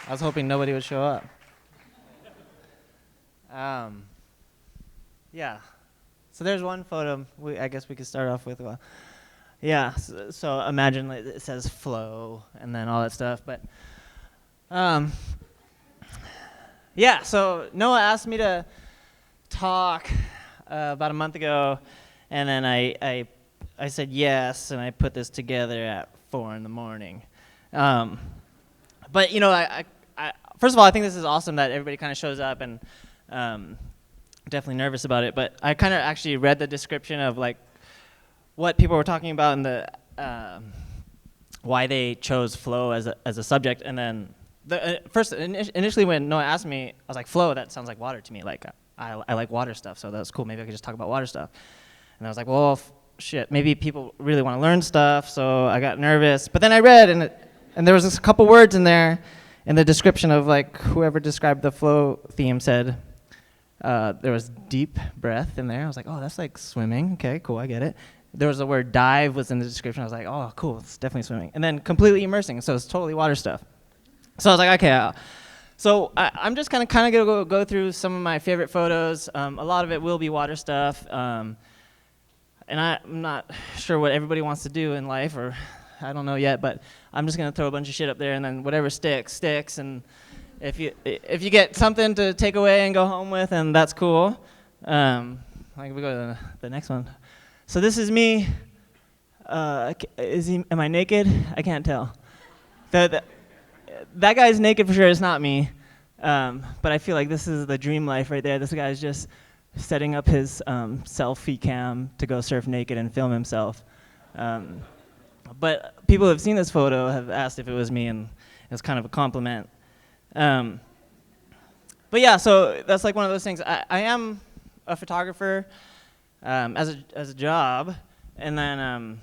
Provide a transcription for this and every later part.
I was hoping nobody would show up. Yeah. So there's one photo. I guess we could start off with. Yeah. So imagine it says flow and then all that stuff. But yeah. So Noah asked me to talk about a month ago, and then I said yes, and I put this together at 4 a.m. But I first of all, I think this is awesome that everybody kind of shows up, and definitely nervous about it. But I kind of actually read the description of like what people were talking about and the why they chose flow as a subject, and then initially when Noah asked me, I was like, flow, that sounds like water to me. Like I like water stuff, so that was cool. Maybe I could just talk about water stuff. And I was like, well, shit, maybe people really want to learn stuff, so I got nervous. But then I read, and there was just a couple words in there in the description of like whoever described the flow theme said there was deep breath in there. I was like, oh, that's like swimming. Okay, cool, I get it. There was the word dive was in the description. I was like, oh, cool, it's definitely swimming. And then completely immersing, so it's totally water stuff. So I was like, okay. So I'm just kind of going to go through some of my favorite photos. A lot of it will be water stuff. And I'm not sure what everybody wants to do in life, or I don't know yet, but I'm just going to throw a bunch of shit up there, and then whatever sticks. And if you get something to take away and go home with, and that's cool. Like we go to the next one. So this is me. Am I naked? I can't tell. That guy's naked for sure. It's not me. But I feel like this is the dream life right there. This guy's just setting up his selfie cam to go surf naked and film himself. But people who have seen this photo have asked if it was me, and it's kind of a compliment. But yeah, so that's like one of those things. I am a photographer as a job, and then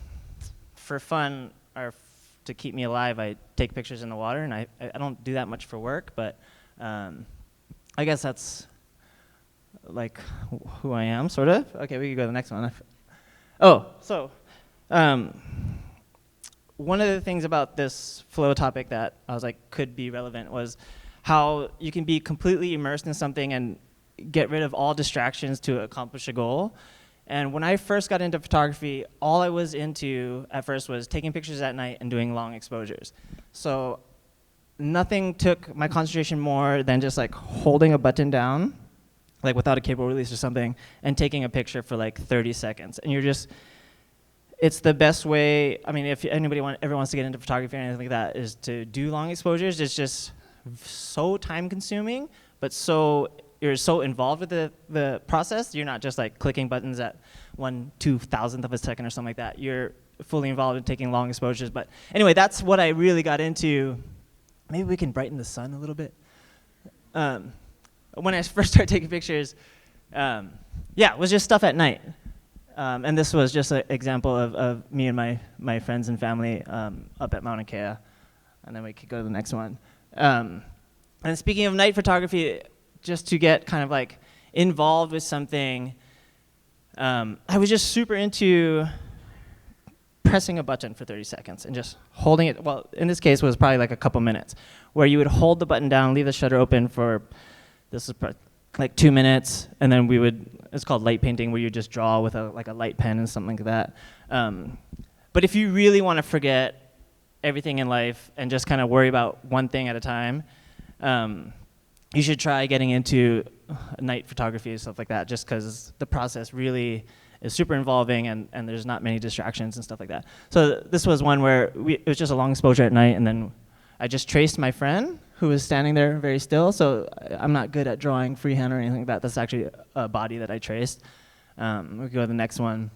for fun or to keep me alive, I take pictures in the water, and I don't do that much for work, but I guess that's like who I am, sort of. Okay, we can go to the next one. One of the things about this flow topic that I was like could be relevant was how you can be completely immersed in something and get rid of all distractions to accomplish a goal. And when I first got into photography, all I was into at first was taking pictures at night and doing long exposures. So nothing took my concentration more than just like holding a button down, like without a cable release or something, and taking a picture for like 30 seconds. And it's the best way. I mean, if anybody ever wants to get into photography or anything like that, is to do long exposures. It's just so time consuming, but you're so involved with the process. You're not just like clicking buttons at 1/2000th of a second or something like that. You're fully involved in taking long exposures. But anyway, that's what I really got into. Maybe we can brighten the sun a little bit. When I first started taking pictures, it was just stuff at night. And this was just an example of me and my friends and family up at Mauna Kea. And then we could go to the next one. And speaking of night photography, just to get kind of like involved with something, I was just super into pressing a button for 30 seconds and just holding it. Well, in this case, it was probably like a couple minutes, where you would hold the button down, leave the shutter open for, this is like 2 minutes, and then it's called light painting, where you just draw with a light pen and something like that. But if you really want to forget everything in life and just kind of worry about one thing at a time, you should try getting into night photography and stuff like that, just because the process really is super involving, and there's not many distractions and stuff like that. So this was one where it was just a long exposure at night, and then I just traced my friend who was standing there very still. So I'm not good at drawing freehand or anything like that. That's actually a body that I traced. We can go to the next one.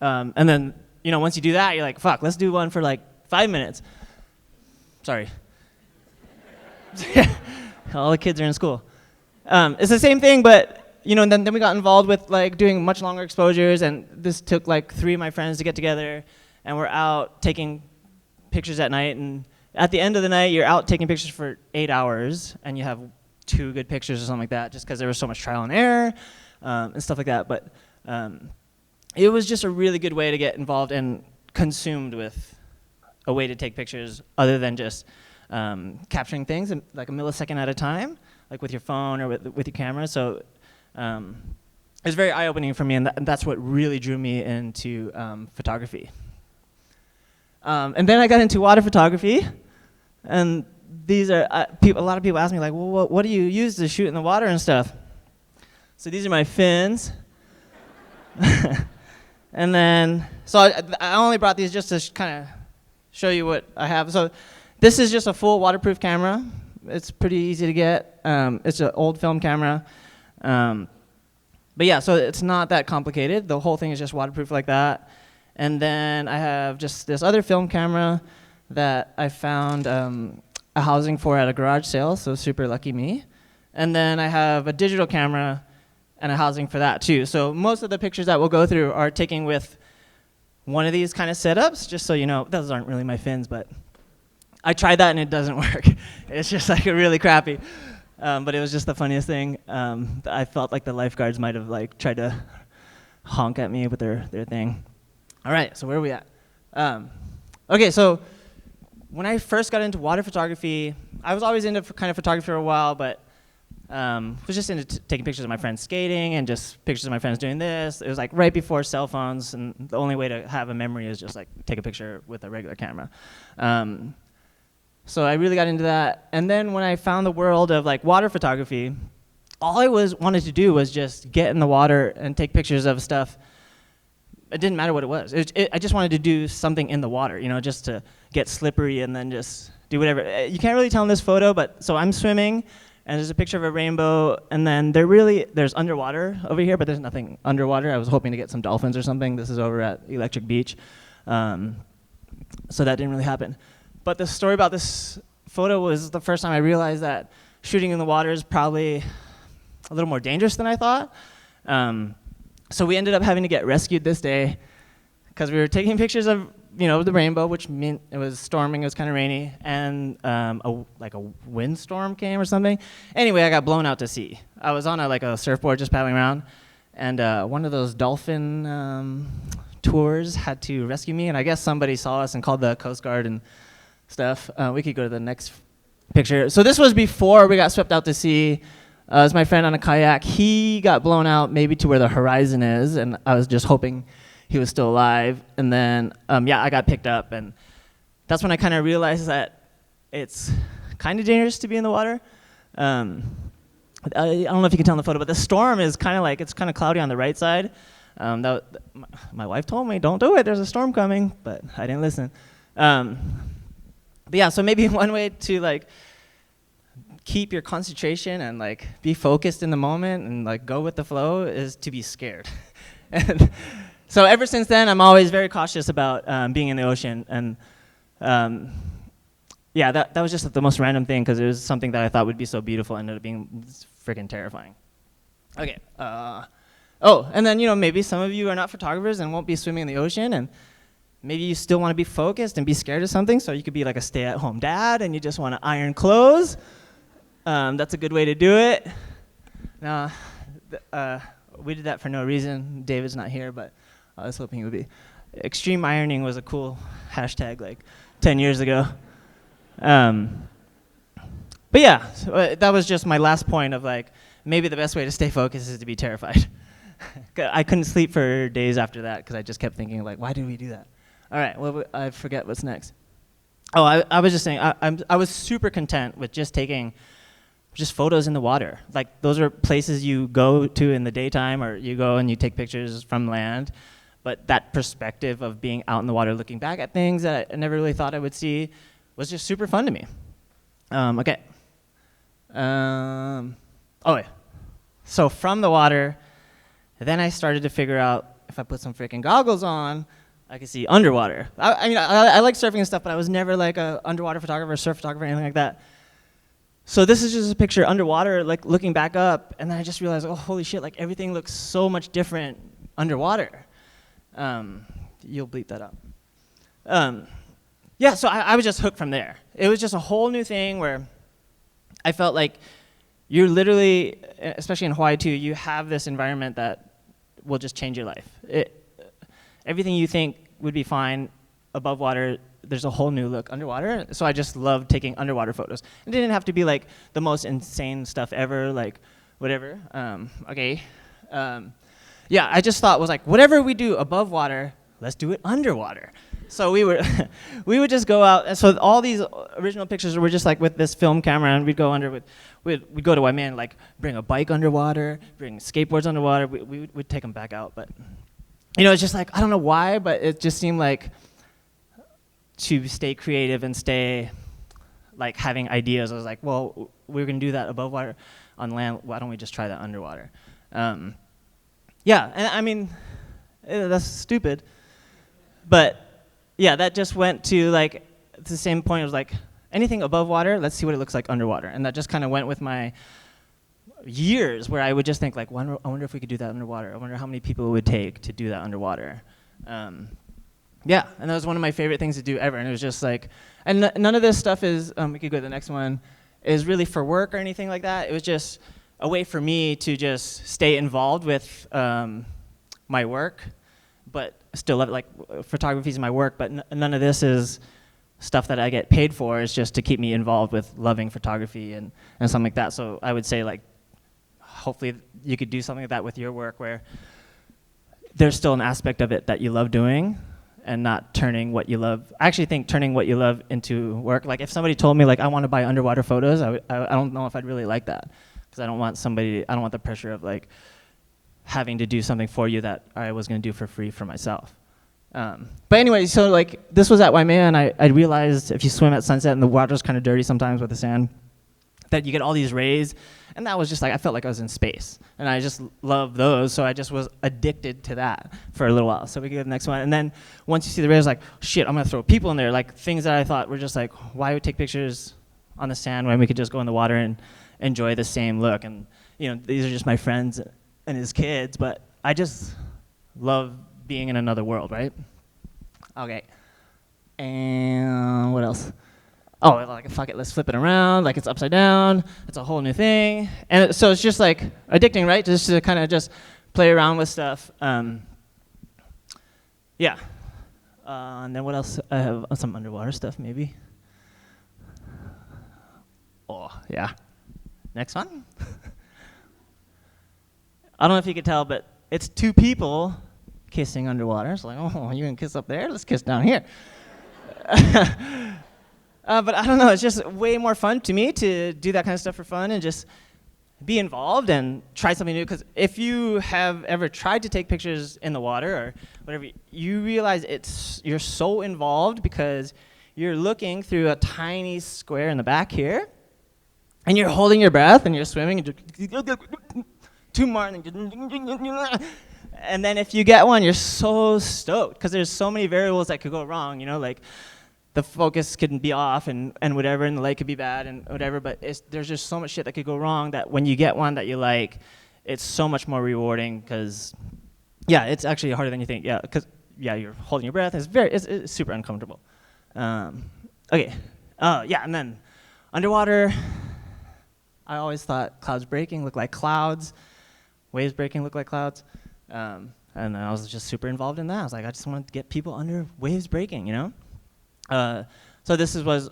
And then, once you do that, you're like, fuck, let's do one for like 5 minutes. Sorry. All the kids are in school. It's the same thing, but and then we got involved with like doing much longer exposures, and this took like 3 of my friends to get together, and we're out taking pictures at night, and at the end of the night, you're out taking pictures for 8 hours, and you have 2 good pictures or something like that, just because there was so much trial and error and stuff like that. But it was just a really good way to get involved and consumed with a way to take pictures other than just capturing things in like a millisecond at a time, like with your phone or with your camera. So it was very eye-opening for me, and that's what really drew me into photography. And then I got into water photography, and these are a lot of people ask me like, well, what do you use to shoot in the water and stuff? So these are my fins. And then, so I only brought these just to kind of show you what I have. So this is just a full waterproof camera. It's pretty easy to get. It's an old film camera. But yeah, so it's not that complicated. The whole thing is just waterproof like that. And then I have just this other film camera that I found a housing for at a garage sale, so super lucky me. And then I have a digital camera and a housing for that too. So most of the pictures that we'll go through are taken with one of these kind of setups, just so you know. Those aren't really my fins, but I tried that and it doesn't work. It's just like a really crappy. But it was just the funniest thing. I felt like the lifeguards might have like tried to honk at me with their thing. All right, so where are we at? Okay, so when I first got into water photography, I was always into kind of photography for a while, but was just into taking pictures of my friends skating and just pictures of my friends doing this. It was like right before cell phones, and the only way to have a memory is just like take a picture with a regular camera. So I really got into that. And then when I found the world of like water photography, all I wanted to do was just get in the water and take pictures of stuff. It didn't matter what it was. I just wanted to do something in the water, you know, just to get slippery and then just do whatever. You can't really tell in this photo, but so I'm swimming, and there's a picture of a rainbow, and then there's underwater over here, but there's nothing underwater. I was hoping to get some dolphins or something. This is over at Electric Beach. So that didn't really happen. But the story about this photo was the first time I realized that shooting in the water is probably a little more dangerous than I thought. So we ended up having to get rescued this day because we were taking pictures of, you know, the rainbow, which meant it was storming, it was kind of rainy, and a windstorm came or something. Anyway, I got blown out to sea. I was on a surfboard just paddling around, and one of those dolphin tours had to rescue me, and I guess somebody saw us and called the Coast Guard and stuff. We could go to the next picture. So this was before we got swept out to sea. It was my friend on a kayak. He got blown out maybe to where the horizon is, and I was just hoping he was still alive. And then, I got picked up, and that's when I kind of realized that it's kind of dangerous to be in the water. I don't know if you can tell in the photo, but the storm is kind of like, it's kind of cloudy on the right side. My wife told me, don't do it, there's a storm coming, but I didn't listen. But yeah, so maybe one way to like keep your concentration and like be focused in the moment and like go with the flow is to be scared. And so ever since then, I'm always very cautious about being in the ocean. And that was just the most random thing because it was something that I thought would be so beautiful and ended up being freaking terrifying. Okay. And then, you know, maybe some of you are not photographers and won't be swimming in the ocean, and maybe you still want to be focused and be scared of something, so you could be like a stay-at-home dad and you just want to iron clothes. That's a good way to do it. Now, we did that for no reason. David's not here, but I was hoping he would be. Extreme ironing was a cool hashtag like 10 years ago. But yeah, so, that was just my last point of like, maybe the best way to stay focused is to be terrified. I couldn't sleep for days after that because I just kept thinking like, why did we do that? All right, well, I forget what's next. Oh, I was just saying, I was super content with just taking just photos in the water. Like, those are places you go to in the daytime, or you go and you take pictures from land. But that perspective of being out in the water looking back at things that I never really thought I would see was just super fun to me. Okay. So from the water, then I started to figure out if I put some freaking goggles on, I could see underwater. I like surfing and stuff, but I was never like a underwater photographer, surf photographer, anything like that. So this is just a picture underwater, like looking back up, and then I just realized, oh, holy shit, like everything looks so much different underwater. You'll bleep that out. So I was just hooked from there. It was just a whole new thing where I felt like you're literally, especially in Hawaii too, you have this environment that will just change your life. Everything you think would be fine above water there's a whole new look underwater. So I just loved taking underwater photos. It didn't have to be like the most insane stuff ever, like whatever. Yeah, I just thought was like, whatever we do above water, let's do it underwater. So we would just go out, and so all these original pictures were just like with this film camera, and we'd go under we'd go to Waimea, like bring a bike underwater, bring skateboards underwater. We'd take them back out, but it's just like, I don't know why, but it just seemed like to stay creative and stay like having ideas. I was like, well, we're gonna do that above water. On land, why don't we just try that underwater? Yeah, and I mean, that's stupid, but yeah, that just went to like the same point. It was like, anything above water, let's see what it looks like underwater. And that just kind of went with my years where I would just think like, I wonder if we could do that underwater. I wonder how many people it would take to do that underwater. Yeah, and that was one of my favorite things to do ever. And it was just like, and none of this stuff is, we could go to the next one, is really for work or anything like that. It was just a way for me to just stay involved with my work, but still love it. Like photography is my work, but none of this is stuff that I get paid for. It's just to keep me involved with loving photography and something like that. So I would say like, hopefully you could do something like that with your work where there's still an aspect of it that you love doing and not turning what you love. I actually think turning what you love into work. Like if somebody told me like, I want to buy underwater photos, I don't know if I'd really like that. Because I don't want the pressure of like having to do something for you that I was going to do for free for myself. But anyway, so like this was at Waimea, and I realized if you swim at sunset and the water's kind of dirty sometimes with the sand, that you get all these rays, and that was just like, I felt like I was in space, and I just love those, so I just was addicted to that for a little while. So we go to the next one, and then once you see the rays, like, shit, I'm gonna throw people in there, like things that I thought were just like, why would we take pictures on the sand when we could just go in the water and enjoy the same look? And these are just my friends and his kids, but I just love being in another world, right? Okay, and what else? Oh, like, fuck it, let's flip it around, like it's upside down, it's a whole new thing. And so it's just like addicting, right? Just to kind of just play around with stuff. Yeah. And then what else? I have some underwater stuff, maybe. Oh, yeah. Next one. I don't know if you could tell, but it's two people kissing underwater. It's like, oh, you gonna kiss up there? Let's kiss down here. But I don't know, it's just way more fun to me to do that kind of stuff for fun and just be involved and try something new. Because if you have ever tried to take pictures in the water or whatever, you realize you're so involved because you're looking through a tiny square in the back here, and you're holding your breath and you're swimming and just 2 more, and then if you get one, you're so stoked because there's so many variables that could go wrong, like the focus could be off and whatever, and the light could be bad and whatever, but there's just so much shit that could go wrong that when you get one that you like, it's so much more rewarding because, yeah, it's actually harder than you think. Yeah, because, yeah, you're holding your breath. It's super uncomfortable. Okay. Yeah, and then underwater, I always thought clouds breaking look like clouds, waves breaking look like clouds. And I was just super involved in that. I was like, I just wanted to get people under waves breaking, So this was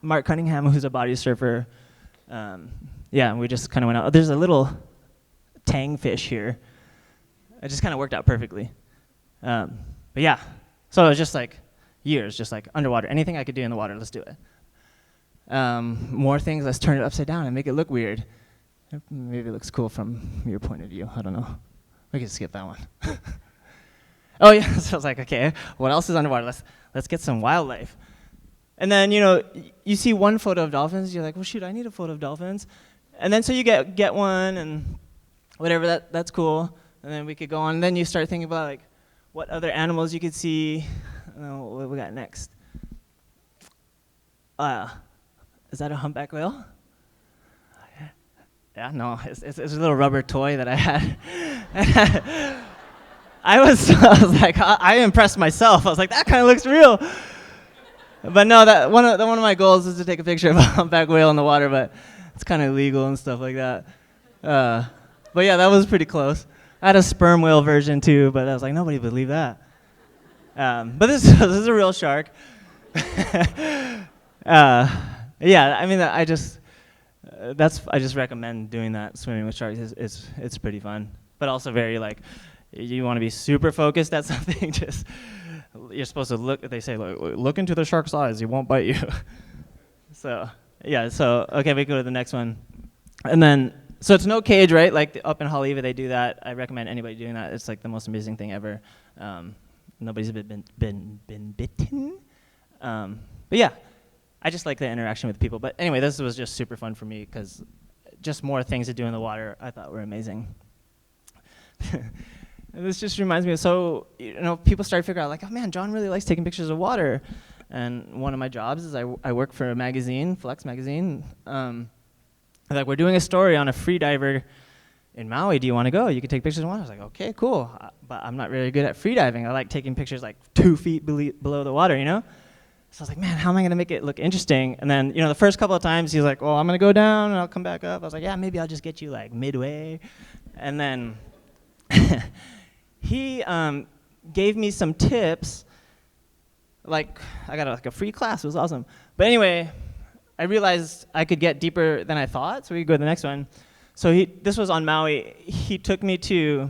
Mark Cunningham, who's a body surfer. Yeah, and we just kind of went out. There's a little tang fish here. It just kind of worked out perfectly. But yeah, so it was just like years, just like underwater. Anything I could do in the water, let's do it. More things, let's turn it upside down and make it look weird. Maybe it looks cool from your point of view. I don't know. We can skip that one. Oh yeah, so I was like, okay, what else is underwater? Let's get some wildlife. And then, you see one photo of dolphins, you're like, well, shoot, I need a photo of dolphins. And then so you get one and whatever, that's cool. And then we could go on. And then you start thinking about like what other animals you could see. What we got next? Is that a humpback whale? Yeah, no, it's a little rubber toy that I had. I was like, I impressed myself. I was like, that kind of looks real. But no, that one of my goals is to take a picture of a humpback whale in the water, but it's kind of illegal and stuff like that. But yeah, that was pretty close. I had a sperm whale version too, but I was like, nobody would believe that. But this is a real shark. Yeah, I mean, I just recommend doing that. Swimming with sharks it's pretty fun, but also very like, you want to be super focused at something. Just you're supposed to look. They say look into the shark's eyes. He won't bite you. So yeah. So okay, we go to the next one, and then so it's no cage, right? Like up in Haleiwa, they do that. I recommend anybody doing that. It's like the most amazing thing ever. Nobody's been bitten. But yeah, I just like the interaction with people. But anyway, this was just super fun for me because just more things to do in the water I thought were amazing. And this just reminds me of, so, people started figuring out like, oh man, John really likes taking pictures of water. And one of my jobs is I work for a magazine, Flex magazine. Like, we're doing a story on a free diver in Maui. Do you want to go? You can take pictures of water. I was like, okay, cool. But I'm not really good at free diving. I like taking pictures like 2 feet below the water, So I was like, man, how am I going to make it look interesting? And then, the first couple of times he's like, well, I'm going to go down and I'll come back up. I was like, yeah, maybe I'll just get you like midway. And then he gave me some tips. Like, I got like a free class. It was awesome. But anyway, I realized I could get deeper than I thought. So we could go to the next one. So this was on Maui. He took me to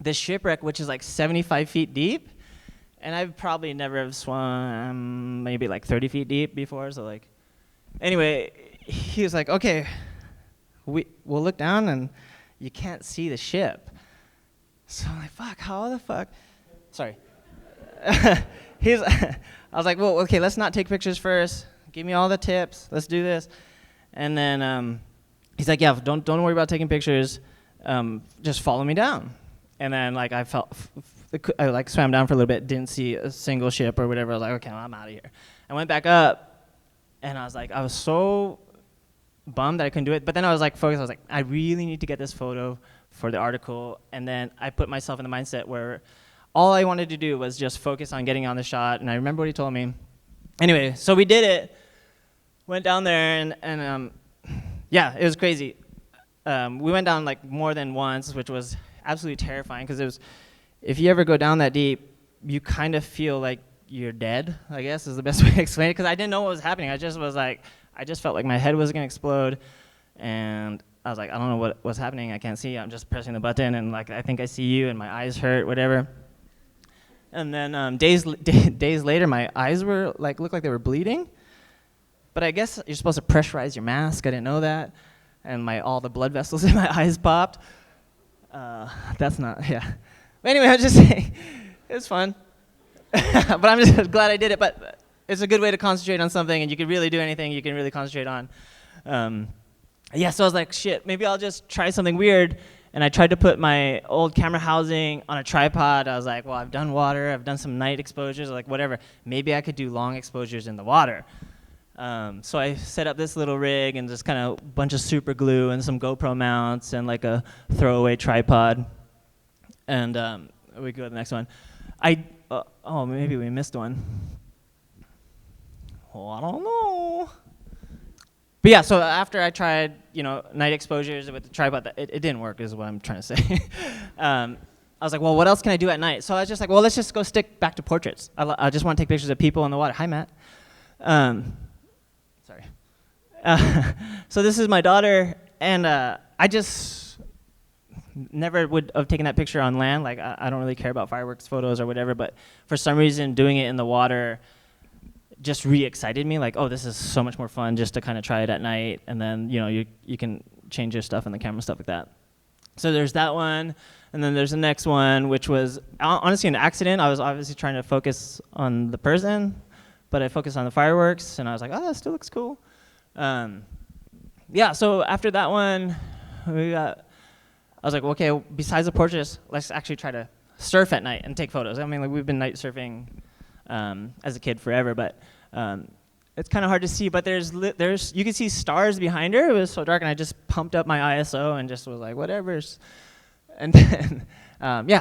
this shipwreck, which is like 75 feet deep. And I probably never have swum maybe like 30 feet deep before. So like, anyway, he was like, okay, we'll look down and you can't see the ship. So I'm like, fuck, how the fuck? Sorry. I was like, well, okay, let's not take pictures first. Give me all the tips. Let's do this. And then he's like, yeah, don't worry about taking pictures. Just follow me down. And then like I like swam down for a little bit, didn't see a single ship or whatever. I was like, okay, well, I'm out of here. I went back up, and I was so bummed that I couldn't do it. But then I was like focused. I was like, I really need to get this photo for the article. And then I put myself in the mindset where all I wanted to do was just focus on getting on the shot. And I remember what he told me. Anyway, so we did it. Went down there, and yeah, it was crazy. We went down like more than once, which was absolutely terrifying because if you ever go down that deep, you kind of feel like you're dead, I guess is the best way to explain it, because I didn't know what was happening. I just felt like my head was going to explode, and I was like, I don't know what was happening. I can't see. I'm just pressing the button, and like I think I see you, and my eyes hurt, whatever. And then days later, my eyes were looked like they were bleeding, but I guess you're supposed to pressurize your mask. I didn't know that, and all the blood vessels in my eyes popped. That's not, yeah. But anyway, I was just saying, it was fun. But I'm just glad I did it. But it's a good way to concentrate on something, and you can really do anything you can really concentrate on. Yeah, so I was like, shit, maybe I'll just try something weird. And I tried to put my old camera housing on a tripod. I was like, well, I've done water. I've done some night exposures, like whatever. Maybe I could do long exposures in the water. So I set up this little rig and just kind of a bunch of super glue and some GoPro mounts and like a throwaway tripod. And we go to the next one. Maybe we missed one. Oh, I don't know. But yeah, so after I tried, night exposures with the tripod, it didn't work is what I'm trying to say. I was like, well, what else can I do at night? So I was just like, well, let's just go stick back to portraits. I just want to take pictures of people in the water. Hi, Matt. Sorry. So this is my daughter, and I just never would have taken that picture on land. Like, I don't really care about fireworks photos or whatever, but for some reason, doing it in the water just re-excited me. Like, oh, this is so much more fun just to kind of try it at night, and then, you can change your stuff in the camera, stuff like that. So there's that one, and then there's the next one, which was honestly an accident. I was obviously trying to focus on the person, but I focused on the fireworks, and I was like, oh, that still looks cool. Yeah, so after that one, I was like, okay, besides the portraits, let's actually try to surf at night and take photos. I mean, like, we've been night surfing as a kid forever, but it's kind of hard to see. But there's you can see stars behind her. It was so dark, and I just pumped up my ISO and just was like, whatever. And then,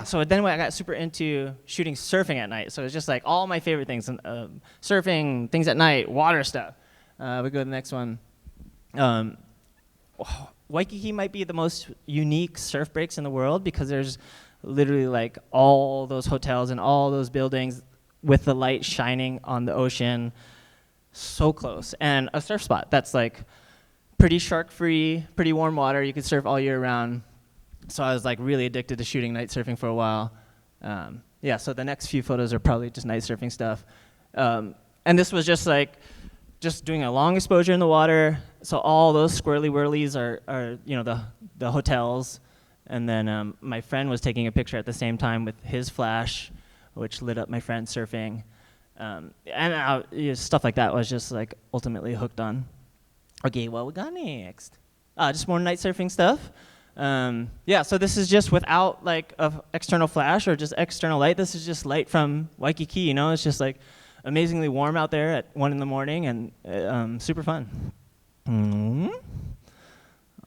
so then I got super into shooting surfing at night. So it's just like all my favorite things, surfing, things at night, water stuff. We go to the next one. Waikiki might be the most unique surf breaks in the world because there's literally like all those hotels and all those buildings with the light shining on the ocean so close. And a surf spot that's like pretty shark-free, pretty warm water. You could surf all year round. So I was like really addicted to shooting night surfing for a while. Yeah, so the next few photos are probably just night surfing stuff. And this was just like, just doing a long exposure in the water. So all those squirrely whirlies are the hotels. And then my friend was taking a picture at the same time with his flash, which lit up my friend surfing. Stuff like that was just like ultimately hooked on. Okay, what we got next? Just more night surfing stuff. Yeah, so this is just without like an external flash or just external light. This is just light from Waikiki, It's just like amazingly warm out there at 1 in the morning and super fun.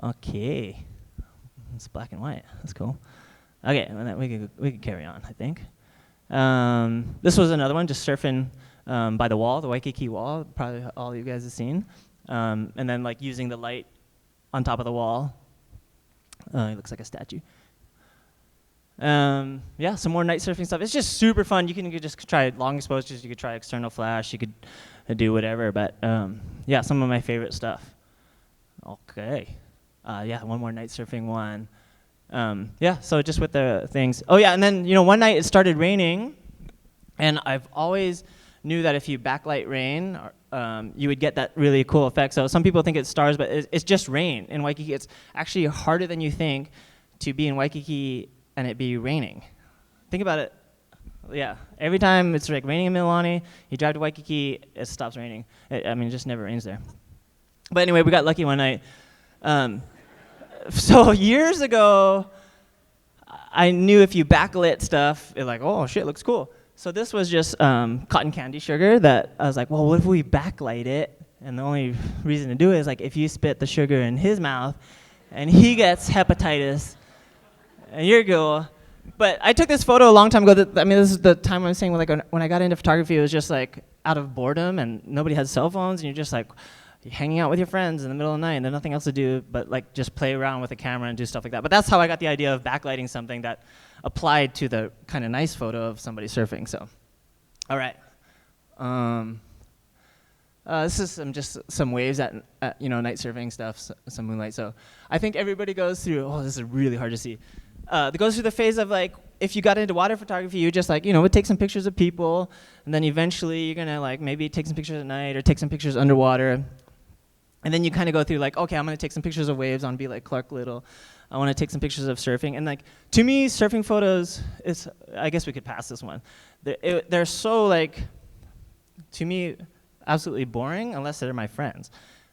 Okay. It's black and white. That's cool. Okay, well, we could carry on, I think. This was another one, just surfing by the wall, the Waikiki wall. Probably all of you guys have seen. And then like using the light on top of the wall. It looks like a statue. Yeah, some more night surfing stuff. It's just super fun. You could just try long exposures. You could try external flash. You could do whatever. But yeah, some of my favorite stuff. Okay. Yeah, one more night surfing one. Yeah, so just with the things. Oh yeah, and then one night it started raining, and I've always knew that if you backlight rain, you would get that really cool effect. So some people think it's stars, but it's just rain in Waikiki. It's actually harder than you think to be in Waikiki and it be raining. Think about it. Yeah, every time it's like raining in Mililani, you drive to Waikiki, it stops raining. It just never rains there. But anyway, we got lucky one night. So years ago, I knew if you backlit stuff, it like, oh shit, looks cool. So this was just cotton candy sugar that I was like, well, what if we backlight it? And the only reason to do it is like if you spit the sugar in his mouth and he gets hepatitis, and you're cool. But I took this photo a long time ago. This is the time I was saying when I got into photography, it was just like out of boredom and nobody had cell phones and you're just like hanging out with your friends in the middle of the night and there's nothing else to do but like just play around with a camera and do stuff like that. But that's how I got the idea of backlighting something that applied to the kind of nice photo of somebody surfing. So, all right. This is some waves at night surfing stuff, some moonlight. So I think everybody goes through. Oh, this is really hard to see. It goes through the phase of like if you got into water photography, you just like would take some pictures of people, and then eventually you're gonna like maybe take some pictures at night or take some pictures underwater. And then you kind of go through like, okay, I'm going to take some pictures of waves. I want to be like Clark Little. I want to take some pictures of surfing. And like, to me, surfing photos, I guess we could pass this one. They're so like, to me, absolutely boring unless they're my friends.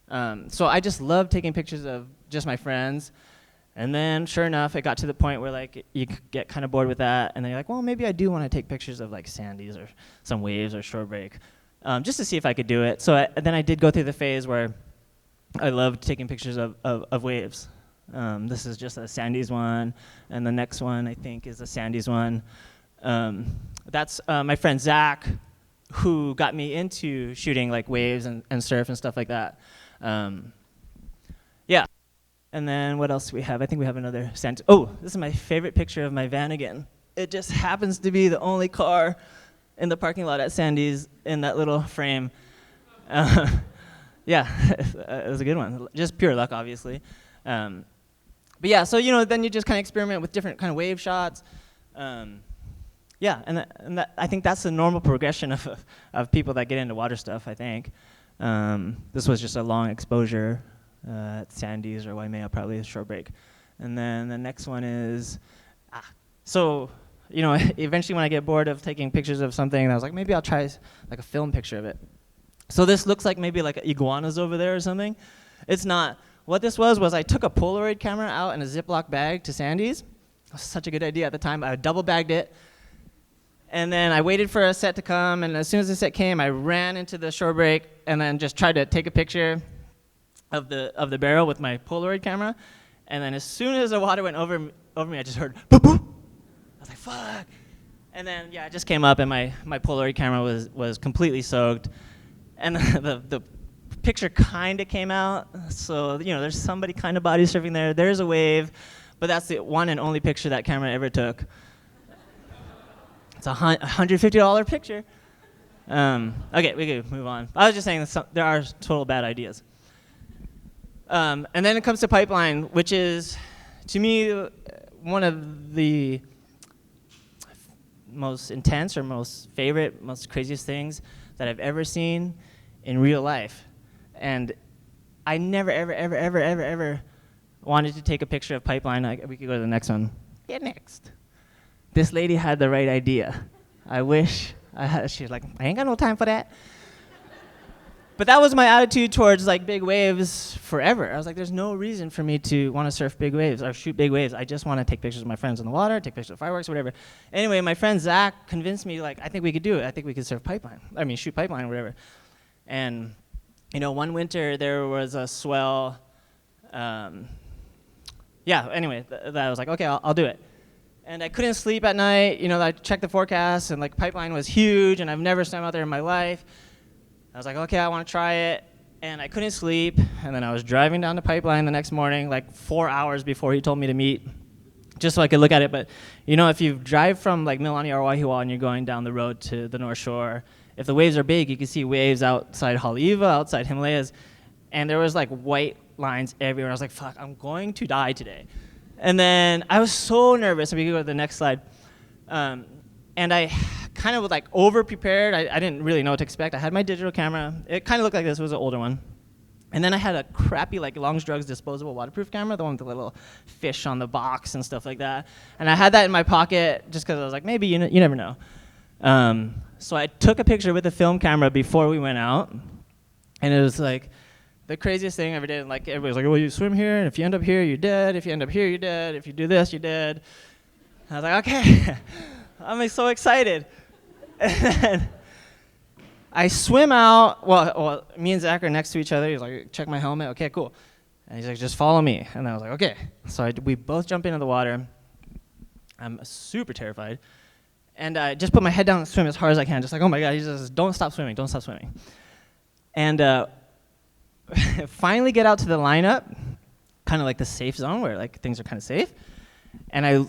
So I just love taking pictures of just my friends. And then sure enough, it got to the point where like you get kind of bored with that. And then you're like, well, maybe I do want to take pictures of like sandies or some waves or shore break, just to see if I could do it. So then I did go through the phase where I loved taking pictures of waves. This is just a Sandy's one, and the next one I think is a Sandy's one. That's my friend Zach, who got me into shooting like waves and surf and stuff like that. Yeah. And then what else do we have? I think we have another Sand. Oh, this is my favorite picture of my van again. It just happens to be the only car in the parking lot at Sandy's in that little frame. Yeah, it was a good one. Just pure luck, obviously. But yeah, so then you just kind of experiment with different kind of wave shots. Yeah, and I think that's the normal progression of people that get into water stuff. I think this was just a long exposure at Sandy's or Waimea, probably a short break, and then the next one is so eventually when I get bored of taking pictures of something, I was like maybe I'll try like a film picture of it. So this looks like maybe like iguanas over there or something. It's not. What this was I took a Polaroid camera out in a Ziploc bag to Sandy's. It was such a good idea at the time. I double bagged it. And then I waited for a set to come, and as soon as the set came, I ran into the shore break and then just tried to take a picture of the barrel with my Polaroid camera. And then as soon as the water went over me, I just heard boop boop. I was like, fuck. And then yeah, it just came up and my Polaroid camera was completely soaked. And the picture kind of came out, so there's somebody kind of body surfing there. There's a wave, but that's the one and only picture that camera ever took. It's a $150 picture. Okay, we could move on. I was just saying that there are total bad ideas. And then it comes to pipeline, which is, to me, one of the most intense or most favorite, most craziest things that I've ever seen in real life. And I never, ever wanted to take a picture of pipeline. We could go to the next one. Get next. This lady had the right idea. I wish I had. She was like, I ain't got no time for that. But that was my attitude towards like big waves forever. I was like, there's no reason for me to want to surf big waves or shoot big waves. I just want to take pictures of my friends in the water, take pictures of fireworks, whatever. Anyway, my friend Zach convinced me, like, I think we could do it. I think we could surf pipeline. I mean, shoot pipeline or whatever. And, you know, one winter there was a swell. Anyway, I was like, okay, I'll do it. And I couldn't sleep at night. You know, I checked the forecast, and like pipeline was huge, and I've never swam out there in my life. I was like, okay, I want to try it, and I couldn't sleep, and then I was driving down the pipeline the next morning, like 4 hours before he told me to meet, just so I could look at it. But, you know, if you drive from, like, Milani or Waihiwa and you're going down the road to the North Shore, if the waves are big, you can see waves outside Haleiwa, outside Himalayas, and there was, like, white lines everywhere. I was like, fuck, I'm going to die today. And then I was so nervous, and we could go to the next slide. And I kind of was like over-prepared. I didn't really know what to expect. I had my digital camera. It kind of looked like this. It was an older one. And then I had a crappy, like, Long's Drugs disposable waterproof camera, the one with the little fish on the box and stuff like that. And I had that in my pocket just because I was like, maybe you never know. So I took a picture with the film camera before we went out. And it was like the craziest thing I ever did. Like, everybody was like, well, you swim here, and if you end up here, you're dead. If you end up here, you're dead. If you do this, you're dead. And I was like, okay. I'm like, so excited. And I swim out. Well, me and Zach are next to each other. He's like, check my helmet. Okay, cool. And he's like, just follow me. And I was like, okay. So we both jump into the water. I'm super terrified. And I just put my head down and swim as hard as I can. Just like, oh my God, he says, don't stop swimming, don't stop swimming. And finally get out to the lineup, kind of like the safe zone where like things are kind of safe. And I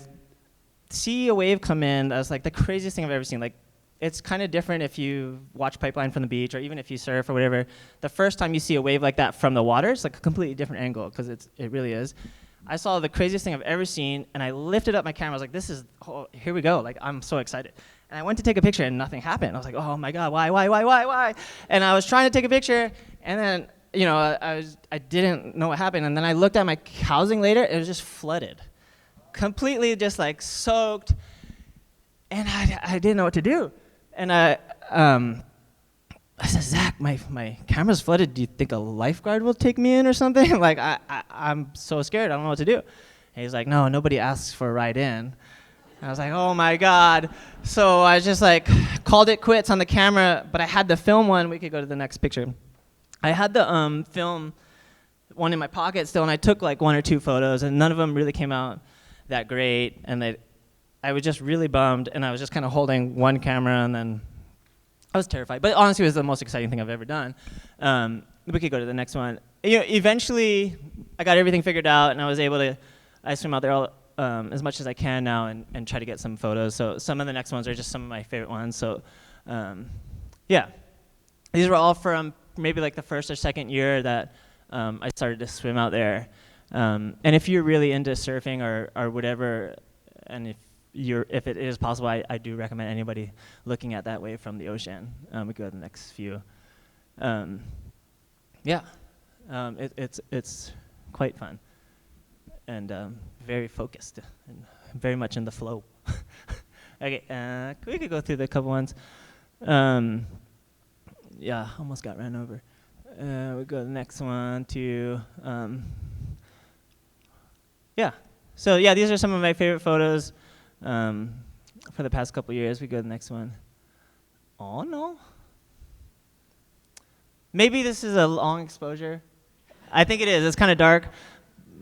see a wave come in that's like the craziest thing I've ever seen. Like, it's kind of different if you watch pipeline from the beach or even if you surf or whatever. The first time you see a wave like that from the water, it's like a completely different angle because it really is. I saw the craziest thing I've ever seen, and I lifted up my camera. I was like, here we go. Like, I'm so excited. And I went to take a picture, and nothing happened. I was like, oh my God, why? And I was trying to take a picture, and then, you know, I didn't know what happened. And then I looked at my housing later, it was just flooded. Completely just like soaked, and I didn't know what to do. And I said, Zach, my camera's flooded. Do you think a lifeguard will take me in or something? Like, I'm so scared. I don't know what to do. And he's like, no, nobody asks for a ride in. And I was like, oh my God. So I just like called it quits on the camera, but I had the film one. We could go to the next picture. I had the film one in my pocket still, and I took like 1 or 2 photos, and none of them really came out that great, and I was just really bummed, and I was just kind of holding one camera, and then I was terrified. But honestly, it was the most exciting thing I've ever done. We could go to the next one. You know, eventually, I got everything figured out, and I was able to. I swim out there as much as I can now, and try to get some photos. So some of the next ones are just some of my favorite ones. So, yeah, these were all from maybe like the first or second year that I started to swim out there. And if you're really into surfing or whatever, and if it is possible, I do recommend anybody looking at that wave from the ocean. We go to the next few. It's quite fun and very focused and very much in the flow. Okay, we could go through the couple ones. Almost got ran over. We go to the next one to. So these are some of my favorite photos for the past couple years. We go to the next one. Oh no. Maybe this is a long exposure. I think it is. It's kind of dark,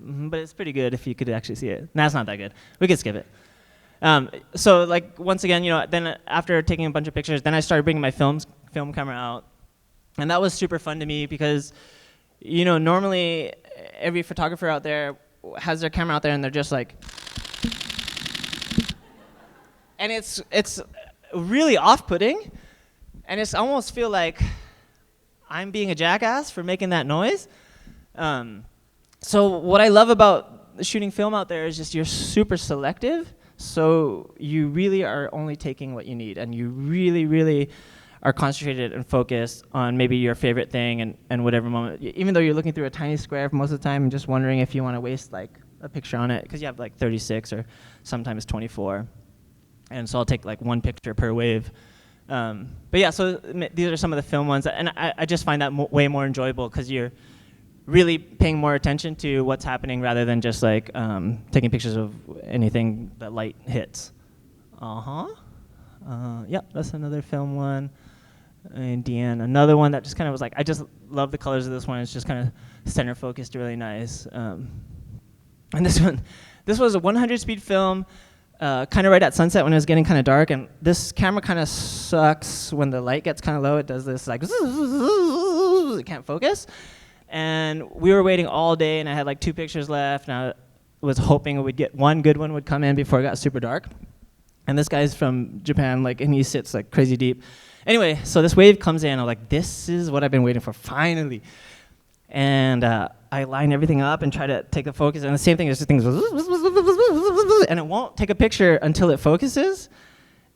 but it's pretty good if you could actually see it. Nah, it's not that good. We could skip it. So like once again, you know, then after taking a bunch of pictures, then I started bringing my film camera out, and that was super fun to me because, you know, normally every photographer out there has their camera out there and they're just like, and it's really off-putting. And it's almost feel like I'm being a jackass for making that noise. So what I love about shooting film out there is just you're super selective. So you really are only taking what you need, and you really, really are concentrated and focused on maybe your favorite thing and whatever moment. Even though you're looking through a tiny square most of the time and just wondering if you want to waste like a picture on it, because you have like 36 or sometimes 24. And so I'll take like one picture per wave. But yeah, so these are some of the film ones, and I just find that way more enjoyable because you're really paying more attention to what's happening rather than just like taking pictures of anything that light hits. Yep, that's another film one. And Deanne, another one that just kind of was like, I just love the colors of this one. It's just kind of center focused, really nice. And this one, this was a 100 speed film. Kind of right at sunset when it was getting kind of dark, and this camera kind of sucks when the light gets kind of low. It does this like, it can't focus. And we were waiting all day, and I had like 2 pictures left, and I was hoping we'd get one good one would come in before it got super dark. And this guy's from Japan, like, and he sits like crazy deep. Anyway, so this wave comes in, I'm like, this is what I've been waiting for, finally. And I line everything up and try to take the focus, and the same thing is just things, and it won't take a picture until it focuses.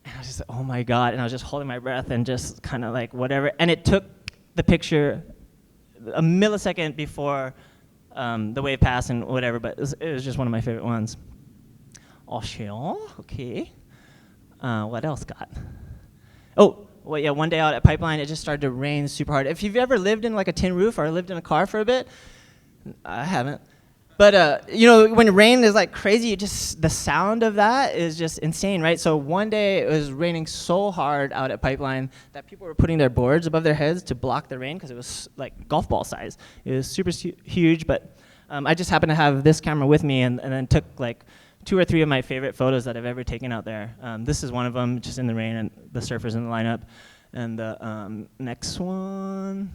And I was just, oh my God, and I was just holding my breath and just kind of like whatever. And it took the picture a millisecond before the wave passed and whatever, but it was just one of my favorite ones. Okay. What else got? Oh, well, yeah, one day out at Pipeline, it just started to rain super hard. If you've ever lived in like a tin roof or lived in a car for a bit, I haven't. But, you know, when rain is like crazy, the sound of that is just insane, right? So one day it was raining so hard out at Pipeline that people were putting their boards above their heads to block the rain because it was like golf ball size. It was super huge, but I just happened to have this camera with me and then took like 2 or 3 of my favorite photos that I've ever taken out there. This is one of them, just in the rain, and the surfers in the lineup. And the next one,